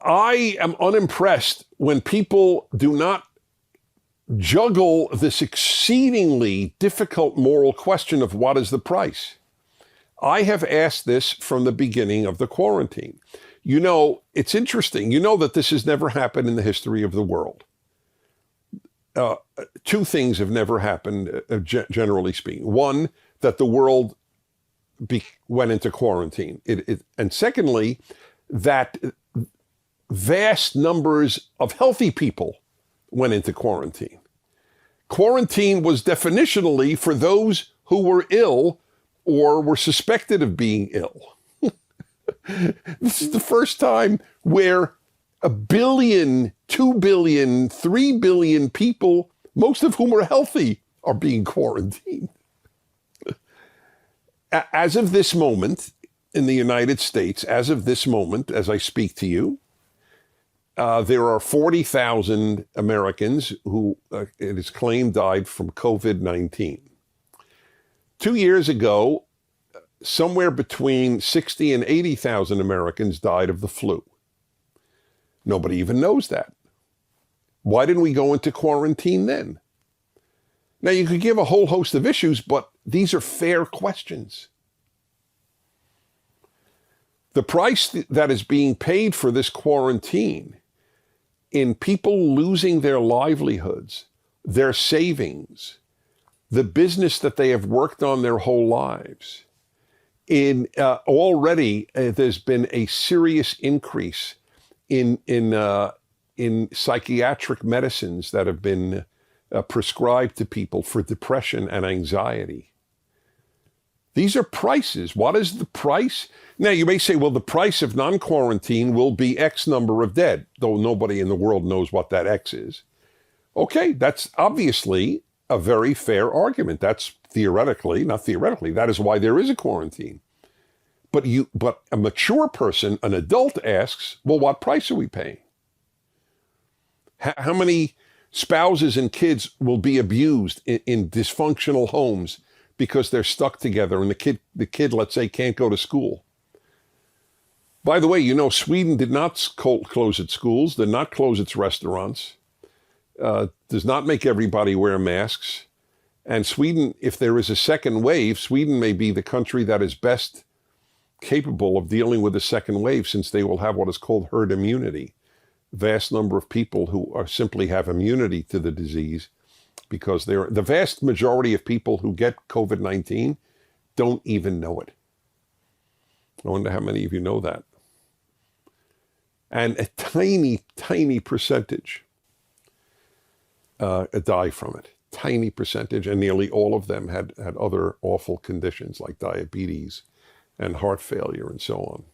I am unimpressed when people do not juggle this exceedingly difficult moral question of what is the price. I have asked this from the beginning of the quarantine. You know, it's interesting. You know that this has never happened in the history of the world. Two things have never happened, generally speaking. One, that the world went into quarantine. And secondly, that vast numbers of healthy people went into quarantine. Quarantine was definitionally for those who were ill or were suspected of being ill. This is the first time where 1 billion, 2 billion, 3 billion people, most of whom are healthy, are being quarantined. As of this moment in the United States, as of this moment, as I speak to you, there are 40,000 Americans who it is claimed died from COVID-19. 2 years ago, somewhere between 60 and 80,000 Americans died of the flu. Nobody even knows that. Why didn't we go into quarantine then? Now, you could give a whole host of issues, but these are fair questions. The price that is being paid for this quarantine in people losing their livelihoods, their savings, the business that they have worked on their whole lives. Already there's been a serious increase in psychiatric medicines that have been prescribed to people for depression and anxiety. These are prices. What is the price? Now, you may say, well, the price of non-quarantine will be X number of dead, though nobody in the world knows what that X is. Okay, that's obviously a very fair argument. That's theoretically, not theoretically, that is why there is a quarantine. But a mature person, an adult, asks, well, what price are we paying? How many spouses and kids will be abused in dysfunctional homes because they're stuck together and the kid, let's say, can't go to school? By the way, you know, Sweden did not close its schools, did not close its restaurants, does not make everybody wear masks. And Sweden, if there is a second wave, Sweden may be the country that is best capable of dealing with a second wave, since they will have what is called herd immunity. Vast number of people who simply have immunity to the disease, because the vast majority of people who get COVID-19 don't even know it. I wonder how many of you know that. And a tiny, tiny percentage die from it. Tiny percentage, and nearly all of them had other awful conditions like diabetes and heart failure and so on.